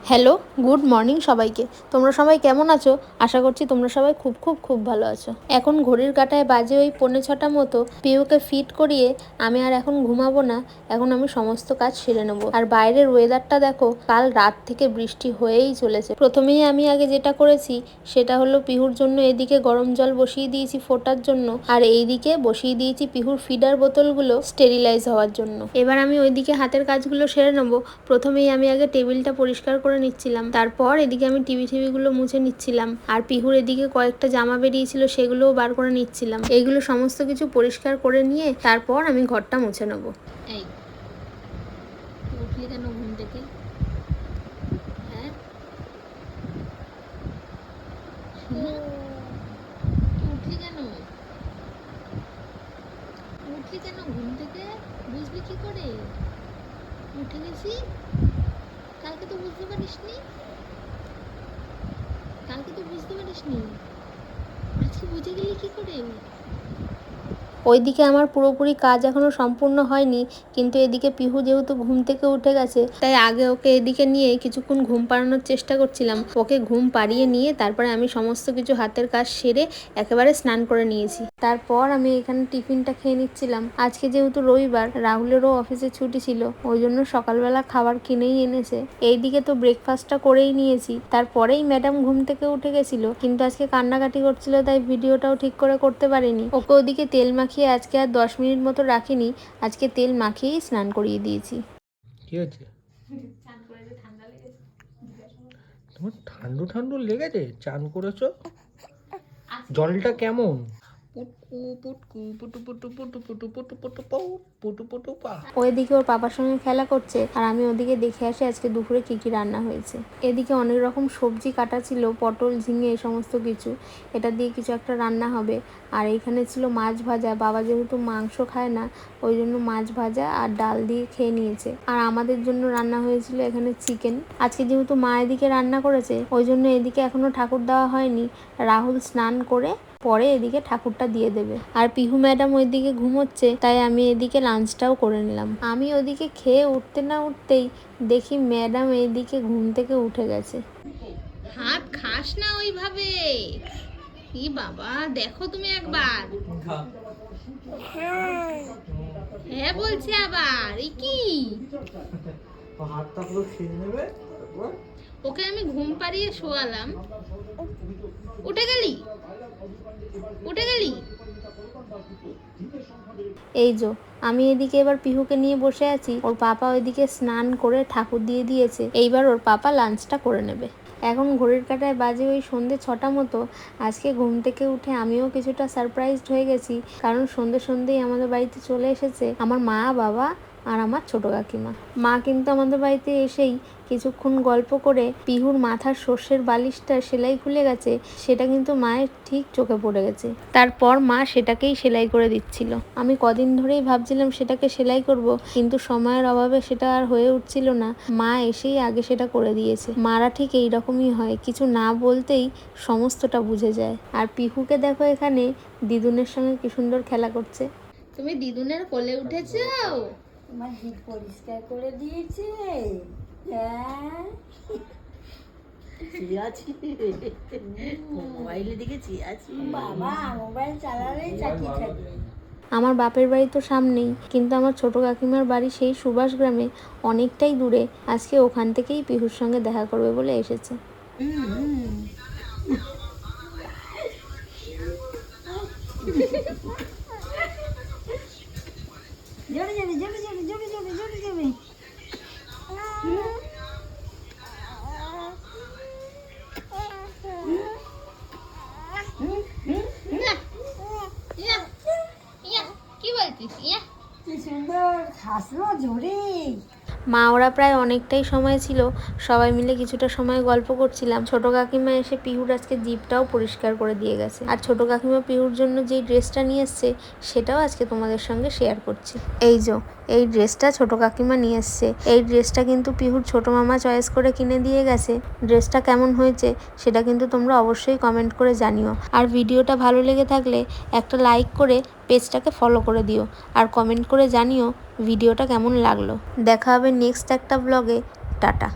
Hello, good morning সবাইকে। তোমরা সবাই কেমন আছো? আশা করছি তোমরা সবাই খুব ভালো আছো। এখন ঘড়ির কাঁটায় বাজে ওই 5:45 মতো। পিহুকে ফিট করিয়ে আমি আর এখন ঘুমাবো না, এখন আমি সমস্ত কাজ সেরে নেবো। আর বাইরের ওয়েদারটা দেখো, কাল রাত থেকে বৃষ্টি হয়েই চলেছে। প্রথমেই আমি আগে যেটা করেছি সেটা হলো পিহুর জন্য এদিকে গরম জল বসিয়ে দিয়েছি ফোটার জন্য, আর এইদিকে বসিয়ে দিয়েছি পিহুর ফিডার বোতলগুলো স্টেরিলাইজ হওয়ার জন্য। এবার আমি ওইদিকে হাতের কাজগুলো সেরে নেবো। প্রথমেই আমি আগে টেবিলটা পরিষ্কার করে নিচ্ছিলাম, তারপর এদিকে আমি টিভিগুলো মুছে নিচ্ছিলাম, আর পিহুর এদিকে কয়েকটা জামা বেরিয়েছিল সেগুলোও বার করে নিচ্ছিলাম। এইগুলো সমস্ত কিছু পরিষ্কার করে নিয়ে তারপর আমি ঘরটা মুছে নেবো। এই উঠলি কেন ঘুম থেকে? হ্যাঁ, উঠলি কেন? উঠলি কেন ঘুম থেকে? বুঝলি কি করে উঠে গেছি? কালকে তো বুঝতে পারিসনি, আজকে বুঝে গেলি কি করে? ওইদিকে আমার পুরোপুরি কাজ এখনো সম্পূর্ণ হয়নি, কিন্তু এদিকে পিহু যেহেতু ঘুম থেকে উঠে গেছে তাই আগে ওকে এদিকে নিয়ে কিছুক্ষণ ঘুম পাড়ানোর চেষ্টা করছিলাম। ওকে ঘুম পাড়িয়ে নিয়ে তারপরে আমি সমস্ত কিছু হাতের কাজ সেরে একেবারে স্নান করে নিয়েছি। তারপর আমি এখানে টিফিনটা খেয়ে নিচ্ছিলাম। আজকে যেহেতু রবিবার, রাহুলেরও অফিসে ছুটি ছিল, ওই জন্য সকালবেলা খাবার কিনেই এনেছে। এইদিকে তো ব্রেকফাস্টটা করেই নিয়েছি, তারপরেই ম্যাডাম ঘুম থেকে উঠে গেছিল, কিন্তু আজকে কান্নাকাটি করছিল তাই ভিডিওটাও ঠিক করে করতে পারিনি। ওকে ওদিকে তেল মাখিয়ে আজকে আর 10 মিনিট মতো রাখিনি, আজকে তেল মাখিয়েই স্নান করিয়ে দিয়েছি। কি হয়েছে? তোমার ঠান্ডু লেগেছে? চান করেছো? জলটা কেমন? ওইদিকে ওর পাপার সঙ্গে খেলা করছে, আর আমি ওদিকে দেখে আসি আজকে দুপুরে কি রান্না হয়েছে। এদিকে অনেক রকম সবজি কাটা ছিল, পটল, ঝিঙে, এই সমস্ত কিছু। এটা দিয়ে কিছু একটা রান্না হবে। আর এইখানে ছিল মাছ ভাজা। বাবা যেহেতু মাংস খায় না, ওই জন্য মাছ ভাজা আর ডাল দিয়ে খেয়ে নিয়েছে। আর আমাদের জন্য রান্না হয়েছিল এখানে চিকেন। আজকে যেহেতু মা এদিকে রান্না করেছে, ওই জন্য এদিকে এখনো ঠাকুর দেওয়া হয়নি। রাহুল স্নান করে পরে এদিকে ঠাকুরটা দিয়ে দেবে। আর পিহু ম্যাডাম ওইদিকে ঘুমোচ্ছে, তাই আমি এদিকে লাঞ্চটাও করে নিলাম। আমি ওদিকে খেয়ে উঠতে না উঠতেই দেখি ম্যাডাম এইদিকে ঘুম থেকে উঠে গেছে। হাত খাস না ওইভাবে, কি বাবা, দেখো তুমি একবার। হ্যাঁ বলছে আবার, এই কি? হাতটা পুরো খেয়ে নেবে। ওকে আমি ঘুম পাড়িয়ে শোয়ালাম, উঠে গেলি। এই যে আমি এদিকে এবার পিহুকে নিয়ে বসে আছি, ওর পাপা ওইদিকে স্নান করে ঠাকুর দিয়ে দিয়েছে। এইবার ওর পাপা লাঞ্চটা করে নেবে। এখন ঘড়ির কাঁটায় বাজে ওই সন্ধ্যে 6টা মতো। আজকে ঘুম থেকে উঠে আমিও কিছুটা সারপ্রাইজড হয়ে গেছি, কারণ সন্ধ্যেই আমাদের বাড়িতে চলে এসেছে আমার মা, বাবা আর আমার ছোট কাকিমা। মা কিন্তু আমাদের বাড়িতে এসেই কিছুক্ষণ গল্প করে পিহুর মাথার সর্ষের বালিশটা সেলাই খুলে গেছে, সেটা কিন্তু মায়ের ঠিক চোখে পড়ে গেছে। তারপর মা সেটাকেই সেলাই করে দিচ্ছিল। আমি কদিন ধরেই ভাবছিলাম সেটাকে সেলাই করব, কিন্তু সময়ের অভাবে সেটা আর হয়ে উঠছিল না। মা এসেই আগে সেটা করে দিয়েছে। মারা ঠিক এইরকমই হয়, কিছু না বলতেই সমস্তটা বুঝে যায়। আর পিহুকে দেখো এখানে দিদুনের সঙ্গে কি সুন্দর খেলা করছে। তুমি দিদুনের কোলে উঠেছো? তোমার জিভ পরিষ্কার করে দিয়েছে। হ্যাঁ, আছি মোবাইলে দেখেছি আছি। বাবা মোবাইল চালালেই চাকি থাকে। আমার বাপের বাড়ি তো সামনেই, কিন্তু আমার ছোট কাকিমার বাড়ি সেই সুভাষ গ্রামে, অনেকটাই দূরে। আজকে ওখান থেকেই পিহুর সঙ্গে দেখা করবে বলে এসেছে। জোরে যাবে, জোরে যাবে, জোরে যাবে, জোরে যাবে। কি সুন্দর হাসলো জোরে। মা ওরা প্রায় অনেকটাই সময় ছিল, সবাই মিলে কিছুটা সময় গল্প করছিলাম। ছোট কাকিমা এসে পিহুর আজকে জিভটাও পরিষ্কার করে দিয়ে গেছে। আর ছোট কাকিমা পিহুর জন্য যেই ড্রেসটা নিয়ে এসছে সেটাও আজকে তোমাদের সঙ্গে শেয়ার করছি। এই ড্রেসটা ছোট কাকিমা নিয়ে এসছে। এই ড্রেসটা কিন্তু পিহুর ছোট মামা চয়েস করে কিনে দিয়ে গেছে। ড্রেসটা কেমন হয়েছে সেটা কিন্তু তোমরা অবশ্যই কমেন্ট করে জানিও। আর ভিডিওটা ভালো লেগে থাকলে একটা লাইক করে পেজটাকে ফলো করে দিও, আর কমেন্ট করে জানিও ভিডিওটা কেমন লাগলো। দেখা হবে নেক্সট একটা ব্লগে। টাটা।